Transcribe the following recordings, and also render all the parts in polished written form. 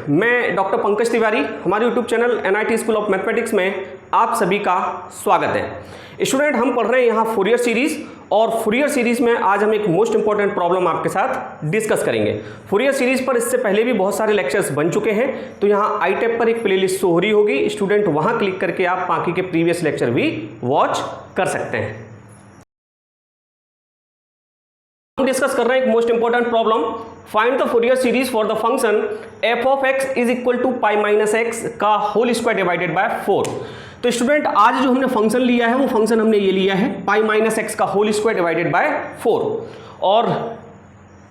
मैं डॉक्टर पंकज तिवारी, हमारे YouTube channel NIT school of mathematics में आप सभी का स्वागत है। स्टूडेंट, हम पढ़ रहे हैं यहाँ फूरियर सीरीज, और फूरियर सीरीज में आज हम एक मोस्ट इंपॉर्टेंट प्रॉब्लम आपके साथ डिस्कस करेंगे। फूरियर सीरीज पर इससे पहले भी बहुत सारे लेक्चर्स बन चुके हैं, तो यहाँ आई टैब पर एक प्लेलिस्ट शो हो रही होगी, स्टूडेंट वहाँ क्लिक करके आप बाकी के प्रीवियस लेक्चर भी वॉच कर सकते हैं। हम डिस्कस कर रहे हैं एक most important problem, find the Fourier series for the function f of x is equal to pi minus x का होल स्क्वायर डिवाइडेड बाय 4। तो स्टूडेंट, आज जो हमने फंक्शन लिया है वो फंक्शन हमने ये लिया है पाई माइनस एक्स का होल स्क्वायर डिवाइडेड बाय 4, और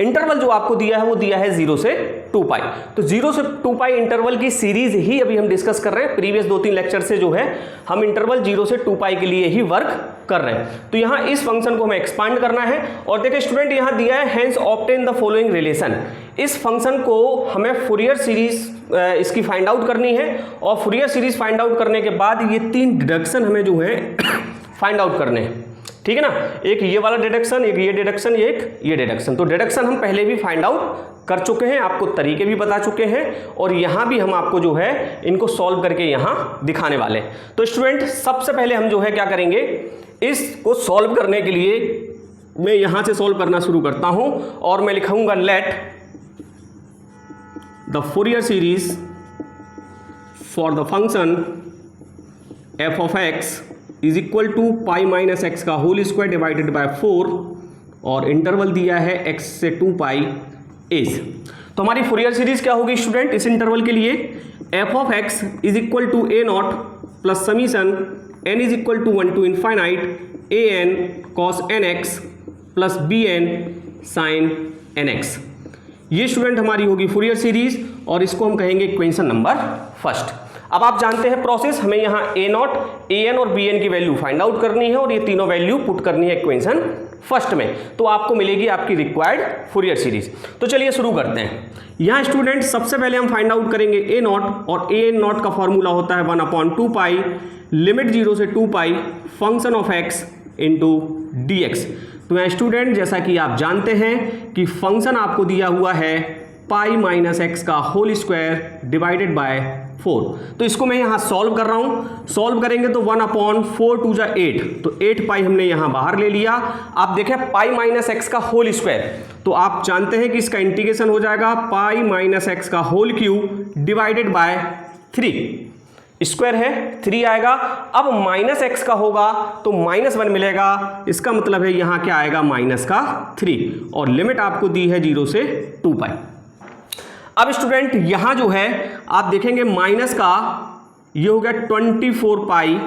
इंटरवल जो आपको दिया है वो दिया है 0 से 2 पाई। तो 0 से 2 पाई इंटरवल की सीरीज ही अभी हम डिस्कस कर रहे हैं। प्रीवियस 2-3 लेक्चर से जो है हम इंटरवल 0 से 2 पाई के लिए ही वर्क कर रहे हैं। तो यहाँ इस फंक्शन को हमें एक्सपांड करना है, और देखिए स्टूडेंट यहाँ दिया है hence obtain the following relation. इस फंक्शन को हमें फूरियर सीरीज इसकी फाइंड आउट करनी है, और फूरियर सीरीज फाइंड आउट करने के बाद ये 3 डिडक्शन हमें जो है फाइंड आउट करने हैं, ठीक है ना। एक ये वाला डिडक्शन, एक ये डिडक्शन, एक ये डिडक्शन। तो डिडक्शन हम पहले भी फाइंड आउट कर चुके हैं, आपको तरीके भी बता चुके हैं, और यहाँ भी हम आपको जो है इनको सॉल्व करके यहाँ दिखाने वाले हैं। तो स्टूडेंट, सबसे पहले हम जो है क्या करेंगे, इसको सॉल्व करने के लिए मैं यहाँ से सॉल्व करना शुरू करता हूँ, और मैं लिखूंगा let the Fourier series for the function f of x is equal to pi minus x का होल स्क्वायर डिवाइडेड बाय 4, और इंटरवल दिया है x से 2 पाई इज। तो हमारी फूरियर सीरीज क्या होगी स्टूडेंट इस इंटरवल के लिए, f of x is equal to a not plus summation n is equal to 1 to infinite a n cos nx plus b n sin nx। ये student हमारी होगी फूरियर सीरीज, और इसको हम कहेंगे इक्वेशन नंबर फर्स्ट। अब आप जानते हैं प्रोसेस, हमें यहाँ a नॉट, a n और b n की वैल्यू फाइंड आउट करनी है, और ये तीनों वैल्यू पुट करनी है इक्वेशन फर्स्ट में, तो आपको मिलेगी आपकी रिक्वायर्ड फूरियर सीरीज। तो चलिए शुरू करते हैं। यहाँ स्टूडेंट सबसे पहले हम फाइंड आउट करेंगे a नॉट, और a n नॉट का फॉर्मूला होता है 1/2 पाई लिमिट 0 से 2 pi function of x into dx। तो यहाँ स्टूडेंट, जैसा कि आप जानते हैं कि फंक्शन आपको दिया हुआ है पाई माइनस एक्स का होल स्क्वायर डिवाइडेड बाय 4। तो इसको मैं यहाँ सॉल्व कर रहा हूँ। सॉल्व करेंगे तो 1/4 2 जा 8, तो 8 पाई हमने यहाँ बाहर ले लिया। आप देखें पाई माइनस एक्स का होल स्क्वायर, तो आप जानते हैं कि इसका इंटीग्रेशन हो जाएगा पाई माइनस एक्स का whole cube divided by 3। Square है 3 आएगा। अब माइनस एक्स का होगा तो -1 मिलेगा, इसका मतलब है यहाँ क्या आएगा माइनस का 3, और लिमिट आपको दी है 0 से 2 पाई। अब स्टूडेंट यहाँ जो है आप देखेंगे माइनस का ये हो गया 24 पाई,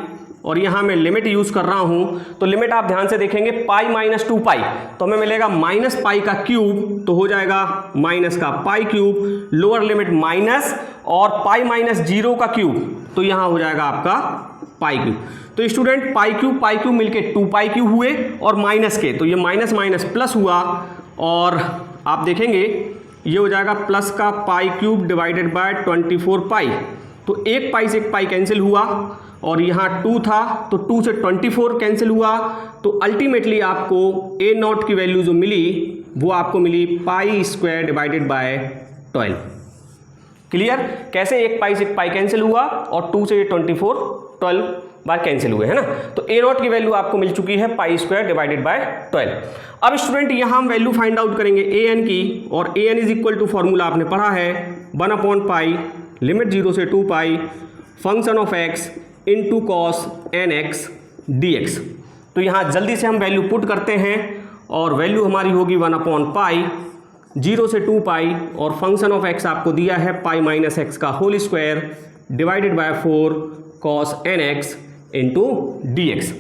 और यहाँ मैं लिमिट यूज कर रहा हूँ, तो लिमिट आप ध्यान से देखेंगे पाई माइनस 2 पाई, तो हमें मिलेगा माइनस पाई का क्यूब, तो हो जाएगा माइनस का पाई क्यूब, लोअर लिमिट माइनस, और पाई माइनस 0 का क्यूब, तो यहाँ हो जाएगा आपका पाई क्यूब। तो स्टूडेंट पाई क्यूब मिलके 2 पाई क्यूब हुए, और माइनस के तो ये माइनस माइनस प्लस हुआ, और आप देखेंगे ये हो जाएगा प्लस का पाई क्यूब डिवाइडेड बाय 24 पाई, तो 1 पाई से 1 पाई कैंसिल हुआ, और यहाँ 2 था तो 2 से 24 कैंसिल हुआ, तो अल्टीमेटली आपको a नॉट की वैल्यू जो मिली वो आपको मिली pi square divided by 12। Clear? कैसे 1 पाई से 1 पाई कैंसिल हुआ, और 2 से 24 12 बार कैंसिल हुए, है ना। तो a नॉट की वैल्यू आपको मिल चुकी है पाई स्क्वायर डिवाइडेड बाय 12। अब स्टूडेंट यहाँ हम वैल्यू फाइंड आउट करेंगे a n की, और a n is equal to formula आपने पढ़ा है 1/पाई लिमिट 0 से 2 pi function of x into cos nx dx। तो यहाँ जल्दी से हम वैल्यू पुट करते हैं, और वैल्यू हमारी होगी 1/पाई 0 से 2 पाई, और फंक्शन ऑफ x आपको दिया है पाई माइनस एक्स का whole square divided by 4 cos nx into dx।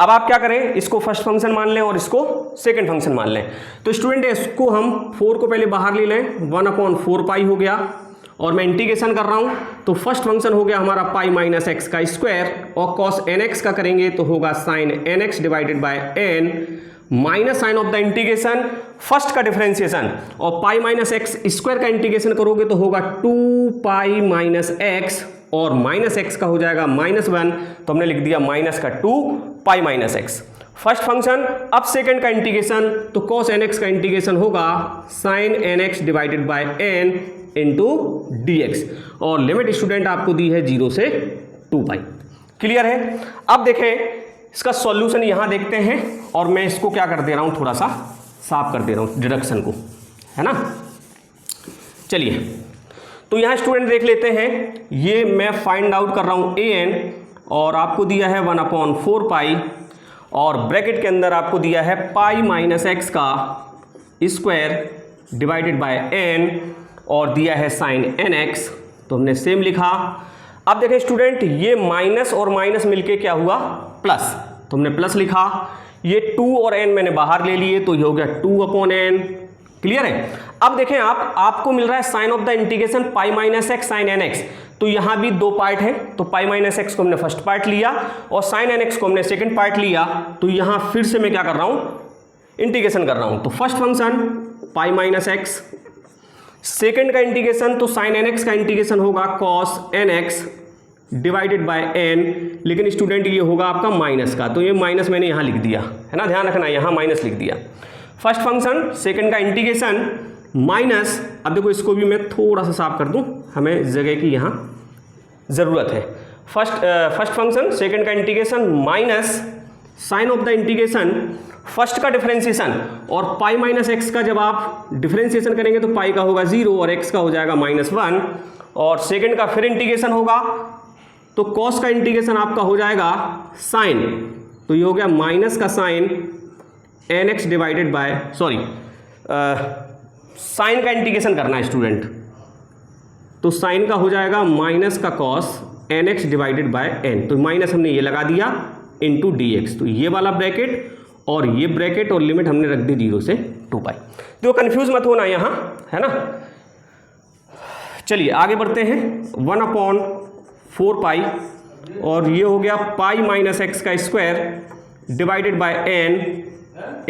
अब आप क्या करें, इसको फर्स्ट फंक्शन मान लें और इसको सेकंड फंक्शन मान लें। तो स्टूडेंट इसको हम 4 को पहले बाहर ले लें, 1/4 पाई हो गया, और मैं इंटीग्रेशन कर रहा हूं, तो फर्स्ट फंक्शन हो गया हमारा पाई माइनस एक्स का स्क्वायर, और कॉस nx का करेंगे तो होगा sine nx divided by n minus sign of the integration first का डिफरेंशिएशन, और पाई माइनस एक्स स्क्वायर का इंटीग्रेशन करोगे तो होगा 2 पाई माइनस एक्स, और माइनस एक्स का हो जाएगा -1, तो हमने लिख दिया माइनस का 2 pi minus x. First function. अब सेकंड का इंटीग्रेशन, तो cos nx का इंटीग्रेशन होगा sin nx divided by n into dx और लिमिट स्टूडेंट आपको दी है 0 से 2 पाई। क्लियर है? अब देखें इसका सॉल्यूशन यहां देखते हैं और मैं इसको क्या कर दे रहा हूं, थोड़ा सा साफ कर दे रहा हूं डिडक्शन को, है ना। चलिए तो यहां स्टूडेंट देख लेते हैं, ये मैं फाइंड आउट कर रहा हूं an और आपको दिया है 1/4 पाई और ब्रैकेट के अंदर आपको दिया है पाई माइनस एक्स का स्क्वायर डिवाइडेड बाय n और दिया है साइन nx, तो हमने सेम लिखा। अब देखें स्टूडेंट, ये माइनस और माइनस मिलके क्या हुआ, प्लस, तो हमने प्लस लिखा। ये 2 और n मैंने बाहर ले लिए तो ये हो गया 2/n। क्लियर है? अब देखें आपको मिल रहा है sign of the integration pi minus x sine nx, तो यहां भी 2 पार्ट है, तो पाई माइनस एक्स को हमने फर्स्ट पार्ट लिया और साइन nx को हमने सेकंड पार्ट लिया। तो यहां फिर से मैं क्या कर रहा हूं, इंटीग्रेशन कर रहा हूं। तो first function pi minus x, second का इंटीग्रेशन तो साइन nx का इंटीग्रेशन होगा cos nx divided by n, लेकिन स्टूडेंट ये होगा आपका माइनस का, तो ये माइनस मैंने यहाँ लिख दिया है ना, ध्यान रखना यहाँ माइनस लिख दिया। फर्स्ट फंक्शन सेकंड का इंटीग्रेशन माइनस, अब देखो इसको भी मैं थोड़ा सा साफ कर दूं, हमें जगह की यहाँ ज़रूरत है। फर्स्ट फंक्शन सेकंड का integration minus sign of the integration first का डिफरेंशिएशन और पाई माइनस एक्स का जब आप डिफरेंशिएशन करेंगे तो पाई का होगा 0 और एक्स का हो जाएगा -1 और सेकंड का फिर इंटीग्रेशन होगा तो कॉस का इंटीग्रेशन आपका हो जाएगा साइन, तो ये हो गया माइनस का sine nx divided by sine का इंटीग्रेशन करना है स्टूडेंट, तो साइन का हो जाएगा माइनस का cos nx divided by n, तो माइनस हमने ये लगा दिया इंटू dx, तो ये वाला ब्रैकेट और ये ब्रैकेट और लिमिट हमने रख दी 0 से 2 पाई। तो कंफ्यूज मत होना यहाँ, है ना। चलिए आगे बढ़ते हैं, 1/4 पाई और ये हो गया पाई माइनस एक्स का square divided by n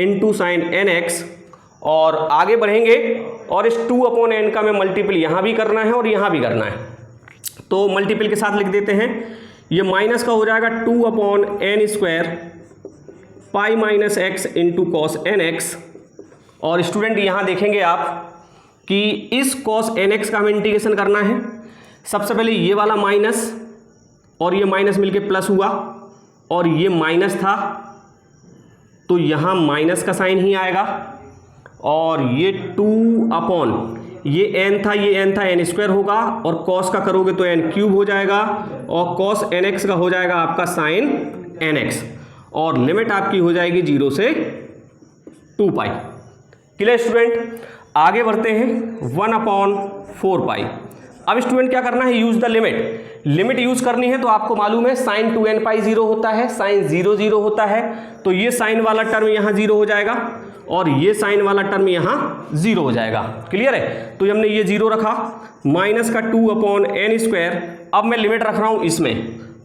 into sine nx और आगे बढ़ेंगे और इस 2/n का मैं मल्टीपल यहाँ भी करना है और यहाँ भी करना है, तो मल्टीपल के साथ लिख देते हैं। ये माइनस का हो जाएगा 2/n square pi minus x into cos nx और स्टूडेंट यहाँ देखेंगे आप कि इस कॉस nx का हमें इंटीग्रेशन करना है। सबसे पहले ये वाला माइनस और ये माइनस मिलके प्लस हुआ और ये माइनस था तो यहाँ माइनस का साइन ही आएगा और ये 2 ये n था, ये n था, n स्क्वायर होगा और कॉस का करोगे तो n क्यूब हो जाएगा और कॉस nx का हो जाएगा आपका साइन nx और लिमिट आपकी हो जाएगी 0 से 2 पाई। Clear student? आगे बढ़ते हैं 1/4 पाई। अब स्टूडेंट क्या करना है, यूज द लिमिट यूज करनी है, तो आपको मालूम है साइन 2n पाई 0 होता है, साइन 0 होता है, तो ये साइन वाला टर्म यहाँ 0 हो जाएगा और ये साइन वाला टर्म यहाँ 0 हो जाएगा। क्लियर है? तो हमने ये 0 रखा, माइनस का 2/n स्क्वायर, अब मैं लिमिट रख रहा हूँ इसमें,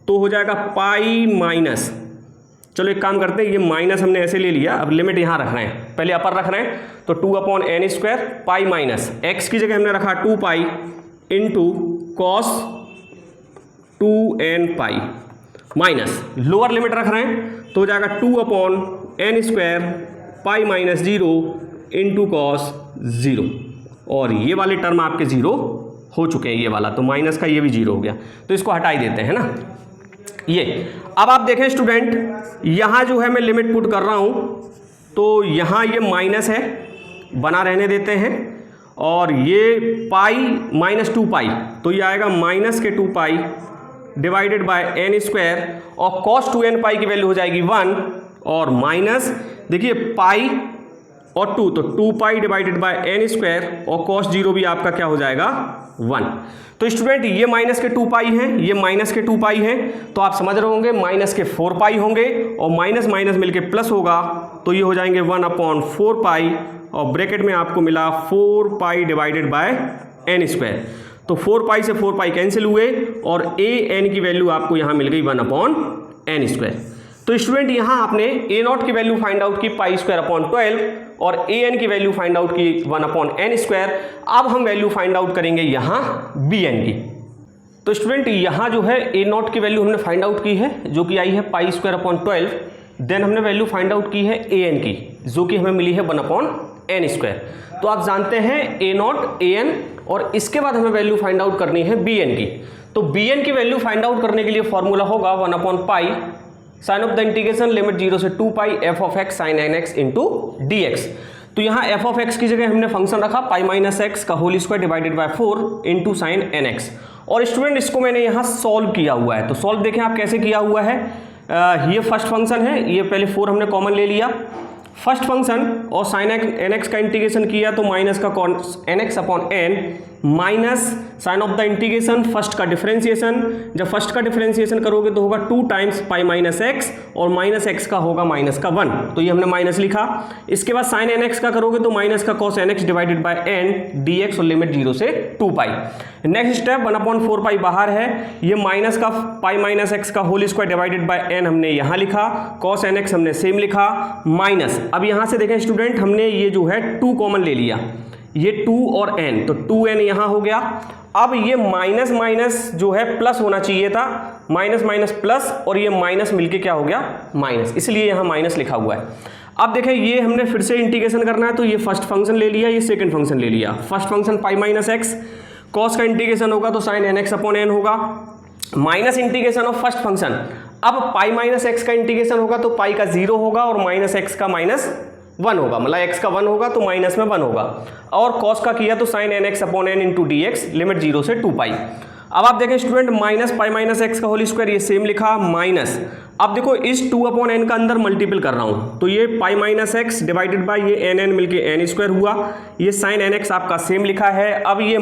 तो हो जाएगा पाई माइनस, चलो एक काम करते हैं, ये माइनस हमने ऐसे ले लिया, अब लिमिट यहाँ रख रहे हैं, पहले अपर रख रहे हैं, तो 2/n square pi minus x की जगह हमने रखा 2 pi into cos 2n pi minus lower limit रख रहे हैं तो हो जाएगा 2/n square pi minus 0 into cos 0 और ये वाले टर्म आपके 0 हो चुके हैं, ये वाला तो माइनस का ये भी 0 हो गया, तो इसको हटा ही देते हैं ना। ये अब आप देखें स्टूडेंट, यहाँ जो है मैं लिमिट पुट कर रहा हूँ तो यहाँ ये माइनस है, बना रहने देते हैं और ये पाई -2 पाई तो ये आएगा माइनस के 2 पाई डिवाइडेड बाय n स्क्वायर और कॉस 2n पाई की वैल्यू हो जाएगी 1 और माइनस देखिए पाई और 2 तो 2 पाई डिवाइडेड बाय n स्क्वायर और कॉस 0 भी आपका क्या हो जाएगा 1। तो स्टूडेंट ये माइनस के 2 पाई हैं, ये माइनस के 2 पाई हैं, तो आप समझ रहे होंगे माइनस के 4 पाई होंगे और माइनस माइनस मिलके प्लस होगा तो ये हो जाएंगे 1/4 पाई और ब्रैकेट में आपको मिला 4 पाई डिवाइडेड बाय n स्क्वायर, तो 4 पाई से 4 पाई कैंसिल हुए और a n की वैल्यू आपको यहाँ मिल गई 1/n स्क्वायर। तो स्टूडेंट यहाँ आपने a0 की वैल्यू फाइंड आउट की π² और an की वैल्यू फाइंड आउट की 1/n स्क्वायर। अब हम वैल्यू फाइंड आउट करेंगे यहाँ bn की। तो स्टूडेंट यहाँ जो है a0 की वैल्यू हमने फाइंड आउट की है जो कि आई है π²/12, देन हमने वैल्यू फाइंड आउट की है an की जो कि हमें मिली है 1/n एन स्क्वायर। तो आप जानते हैं ए नॉट ए एन, और इसके बाद हमें वैल्यू फाइंड आउट करनी है बी एन की। तो बी एन की वैल्यू फाइंड आउट करने के लिए फॉर्मूला होगा 1/पाई sine of the integration limit 0 से 2 pi F of x sine N x into D x. तो यहाँ एफ ऑफ एक्स की जगह हमने फंक्शन रखा पाई माइनस एक्स का whole square divided by 4 into sine N X. और स्टूडेंट इसको मैंने यहाँ सॉल्व किया हुआ है। तो सॉल्व देखें आप कैसे किया हुआ है। ये फर्स्ट फंक्शन है, ये पहले 4 हमने कॉमन ले लिया फर्स्ट फंक्शन, और साइन एन एक्स का इंटीग्रेशन किया तो माइनस का N x upon N minus sign of the integration first का डिफरेंशिएशन। जब फर्स्ट का डिफरेंशिएशन करोगे तो होगा 2 टाइम्स पाई माइनस एक्स, और माइनस एक्स का होगा माइनस का 1, तो ये हमने माइनस लिखा। इसके बाद साइन एन एक्स का करोगे तो माइनस का cos N X divided by N D X, और लिमिट 0 से 2 पाई। नेक्स्ट स्टेप 1/4 पाई बाहर है, ये माइनस का पाई माइनस एक्स का whole square divided by N हमने यहाँ लिखा, कॉस एन एक्स हमने सेम लिखा, माइनस अब यहाँ से देखें स्टूडेंट हमने ये जो है 2 कॉमन ले लिया, ये 2 और n, तो 2n यहाँ हो गया। अब ये माइनस माइनस जो है प्लस होना चाहिए था, माइनस माइनस प्लस, और ये माइनस मिलके क्या हो गया माइनस, इसलिए यहाँ माइनस लिखा हुआ है। अब देखें ये हमने फिर से इंटीग्रेशन करना है, तो ये फर्स्ट फंक्शन ले लिया, ये सेकंड फंक्शन ले लिया। First function pi minus x, cos का इंटीग्रेशन होगा तो sine N x upon n होगा, minus integration of first function. अब पाई माइनस एक्स का इंटीग्रेशन होगा तो पाई का 0 होगा, और माइनस एक्स का माइनस 1 होगा, मतलब एक्स का 1 होगा तो माइनस में 1 होगा, और कॉस का किया तो sine N x upon N into D X, limit 0 से 2 पाई। अब आप देखें student minus pi minus x का होल स्क्वायर, ये सेम लिखा, माइनस अब देखो इस 2 अपॉन एन का अंदर मल्टीपल कर रहा हूं, तो ये पाई माइनस एक्स डिवाइडेड बाय ये एन एन मिलके एन स्क्वायर हुआ, ये साइन एन एक्स आपका सेम लिखा है। अब ये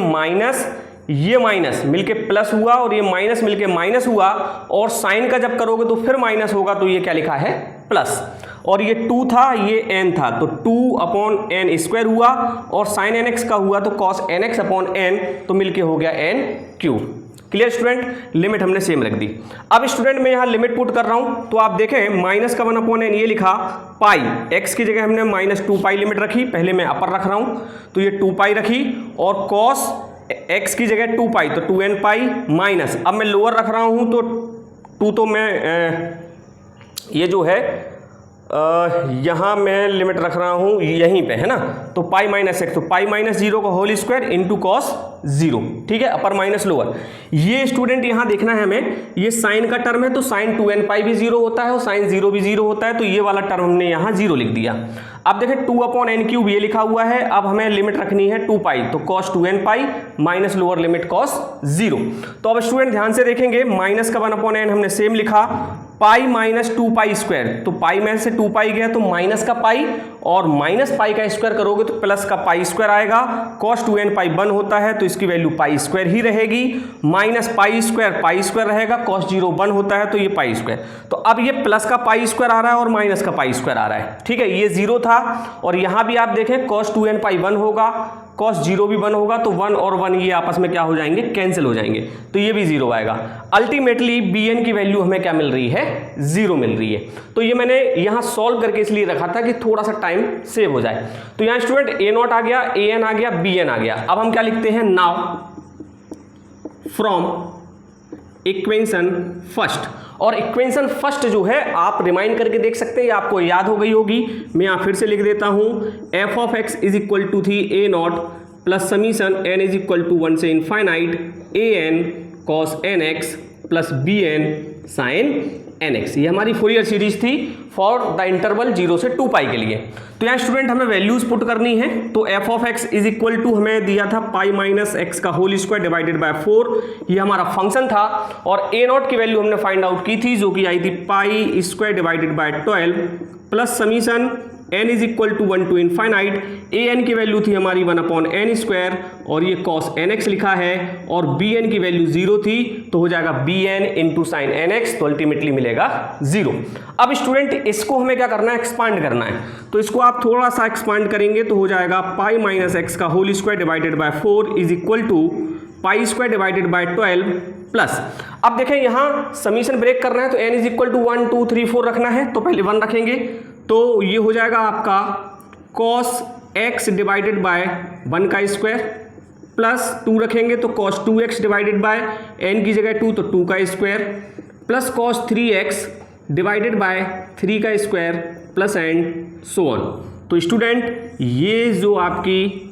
माइनस मिलके प्लस हुआ, और ये माइनस मिलके माइनस हुआ, और साइन का जब करोगे तो फिर माइनस होगा, तो ये क्या लिखा है प्लस, और ये 2 था ये n था, तो 2 अपॉन एन स्क्वायर हुआ, और साइन एन एक्स का हुआ तो cos N x upon N, तो मिलके हो गया N cube. Clear student, limit हमने सेम रख दी। अब स्टूडेंट मैं यहाँ लिमिट पुट कर रहा हूँ, तो आप देखें माइनस का 1 अपॉन एन ये लिखा, पाई एक्स की जगह हमने माइनस 2 पाई लिमिट रखी, पहले मैं अपर रख रहा हूँ तो ये 2 पाई रखी, और कॉस एक्स की जगह 2 पाई तो 2n पाई, माइनस अब मैं लोअर रख रहा हूँ तो 2 तो मैं ये जो है यहाँ मैं लिमिट रख रहा हूँ यहीं पे है ना, तो पाई माइनस एक्स, तो पाई माइनस 0 का होल स्क्वायर इंटू कॉस 0, ठीक है, अपर माइनस लोअर। ये स्टूडेंट यहाँ देखना है हमें, ये साइन का टर्म है तो साइन 2n पाई भी 0 होता है, और साइन 0 भी 0 होता है, तो ये वाला टर्म हमने यहाँ 0 लिख दिया। अब देखें 2 अपॉन एन क्यूब ये लिखा हुआ है, अब हमें लिमिट रखनी है 2 पाई, तो cos 2n pi minus lower limit cos 0। तो अब स्टूडेंट ध्यान से देखेंगे, माइनस का 1 अपॉन एन हमने सेम लिखा, पाई माइनस 2 पाई स्क्वायर, तो पाई में से 2 पाई गया तो माइनस का पाई, और माइनस पाई का स्क्वायर करोगे तो प्लस का पाई स्क्वायर आएगा, कॉस 2n पाई 1 होता है तो इसकी वैल्यू पाई स्क्वायर ही रहेगी, माइनस पाई स्क्वायर रहेगा, कॉस 0 1 होता है तो ये पाई स्क्वायर। तो अब ये प्लस का पाई स्क्वायर आ रहा है और माइनस का पाई स्क्वायर आ रहा है, ठीक है, ये 0 था, और यहाँ भी आप देखें कॉस 2n पाई 1 होगा, कॉस 0 भी 1 होगा, तो 1 और 1 ये आपस में क्या हो जाएंगे, कैंसिल हो जाएंगे, तो ये भी 0 आएगा। अल्टीमेटली bn की वैल्यू हमें क्या मिल रही है, 0 मिल रही है। तो ये मैंने यहाँ सॉल्व करके इसलिए रखा था कि थोड़ा सा टाइम सेव हो जाए। तो यहाँ स्टूडेंट a नॉट आ गया, an आ गया, bn आ गया। अब हम क्या लिखते हैं, नाउ फ्रॉम इक्वेशन फर्स्ट, और इक्वेशन फर्स्ट जो है आप रिमाइंड करके देख सकते हैं, आपको याद हो गई होगी, मैं यहाँ फिर से लिख देता हूँ, F of x is equal to थी a naught plus summation n is equal to 1 से इनफाइनाइट ए n cos N x plus b n sine N x. ये हमारी फोरियर सीरीज थी फॉर द इंटरवल 0 से 2 पाई के लिए। तो यहाँ स्टूडेंट हमें वैल्यूज पुट करनी है, तो F of x is equal to हमें दिया था पाई माइनस एक्स का होल स्क्वायर डिवाइडेड बाय 4, ये हमारा फंक्शन था, और ए नॉट की वैल्यू हमने फाइंड आउट की थी जो कि आई थी pi square divided by 12 plus summation n is equal to 1 to infinite, A N की वैल्यू थी हमारी 1 अपॉन एन स्क्वायर, और ये कॉस एन एक्स लिखा है, और बी एन की वैल्यू 0 थी तो हो जाएगा B N into sine N X, तो अल्टीमेटली मिलेगा 0। अब स्टूडेंट इसको हमें क्या करना है, एक्सपांड करना है, तो इसको आप थोड़ा सा एक्सपांड करेंगे तो हो जाएगा पाई माइनस एक्स का whole square divided by 4 is equal to pi square divided by 12 plus, अब देखें यहाँ समीशन ब्रेक करना है तो n इज इक्वल टू 1 2 3 4 रखना है, तो पहले 1 रखेंगे तो ये हो जाएगा आपका cos x डिवाइडेड बाय 1 का स्क्वायर, प्लस 2 रखेंगे तो cos 2x divided by n की जगह 2 तो 2 का square, plus cos 3x divided by 3 का square plus and so on. तो स्टूडेंट ये जो आपकी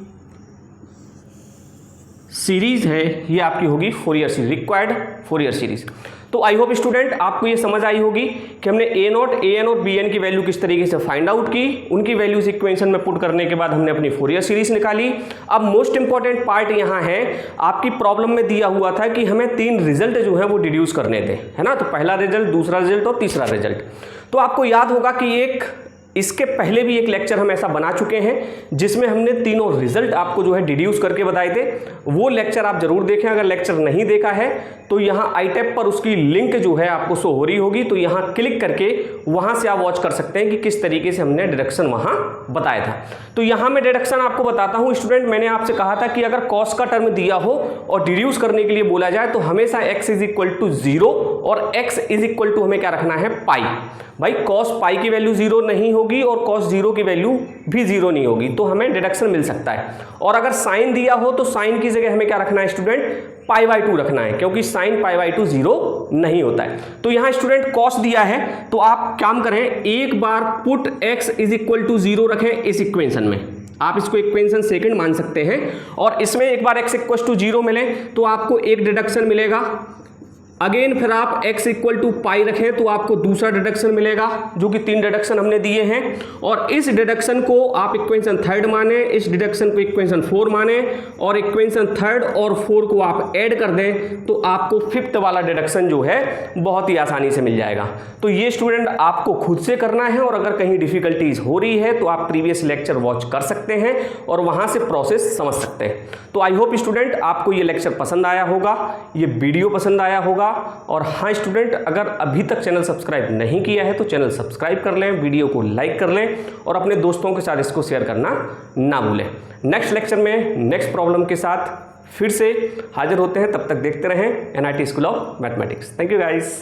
सीरीज है ये आपकी होगी Fourier series, required Fourier series. तो आई होप स्टूडेंट आपको ये समझ आई होगी कि हमने ए नॉट, ए एन और बी एन की वैल्यू किस तरीके से फाइंड आउट की, उनकी वैल्यूज इक्वेशन में पुट करने के बाद हमने अपनी फोरियर सीरीज निकाली। अब मोस्ट इंपॉर्टेंट पार्ट यहाँ है, आपकी प्रॉब्लम में दिया हुआ था कि हमें 3 रिजल्ट जो है वो डिड्यूस करने थे, है ना। तो पहला रिजल्ट, दूसरा रिजल्ट और तीसरा रिजल्ट। तो आपको याद होगा कि इसके पहले भी एक लेक्चर हम ऐसा बना चुके हैं जिसमें हमने तीनों रिजल्ट आपको जो है डिड्यूस करके बताए थे। वो लेक्चर आप जरूर देखें। अगर लेक्चर नहीं देखा है तो यहाँ आई टैब पर उसकी लिंक जो है आपको शो हो रही होगी, तो यहाँ क्लिक करके वहाँ से आप वॉच कर सकते हैं कि किस तरीके से हमने डिडक्शन वहाँ बताया था। तो यहाँ मैं डिडक्शन आपको बताता हूँ स्टूडेंट। मैंने आपसे कहा था कि अगर कॉस का टर्म दिया हो और डिड्यूस करने के लिए बोला जाए तो हमेशा x इज इक्वल टू 0 और x इज इक्वल टू हमें क्या रखना है, पाई। भाई कॉस पाई की वैल्यू 0 नहीं होगी और कॉस 0 की वैल्यू भी 0 नहीं होगी, तो हमें डिडक्शन मिल सकता है। और अगर साइन दिया हो तो साइन की जगह हमें क्या रखना है स्टूडेंट, π/2 रखना है, क्योंकि साइन π/2 0 नहीं होता है। तो यहाँ स्टूडेंट कॉस दिया है तो आप काम करें, एक बार put x is equal to 0 रखें इस इक्वेशन में। आप इसको इक्वेशन सेकंड मान सकते हैं और इसमें एक बार x इक्वल टू 0 मिले तो आपको एक डिडक्शन मिलेगा। अगेन फिर आप x इक्वल टू पाई रखें तो आपको दूसरा डिडक्शन मिलेगा, जो कि 3 डिडक्शन हमने दिए हैं। और इस डिडक्शन को आप इक्वेशन थर्ड माने, इस डिडक्शन को इक्वेशन 4 माने और इक्वेशन थर्ड और 4 को आप ऐड कर दें तो आपको 5th वाला डिडक्शन जो है बहुत ही आसानी से मिल जाएगा। तो ये स्टूडेंट आपको खुद से करना है और अगर कहीं डिफिकल्टीज हो रही है तो आप प्रीवियस लेक्चर वॉच कर सकते हैं और वहां से प्रोसेस समझ सकते हैं। तो आई होप स्टूडेंट आपको ये लेक्चर पसंद आया होगा, ये वीडियो पसंद आया होगा। और हाँ स्टूडेंट, अगर अभी तक चैनल सब्सक्राइब नहीं किया है तो चैनल सब्सक्राइब कर लें, वीडियो को लाइक कर लें और अपने दोस्तों के साथ इसको शेयर करना ना भूलें। नेक्स्ट लेक्चर में नेक्स्ट प्रॉब्लम के साथ फिर से हाजिर होते हैं, तब तक देखते रहें NIT school of mathematics. Thank you guys.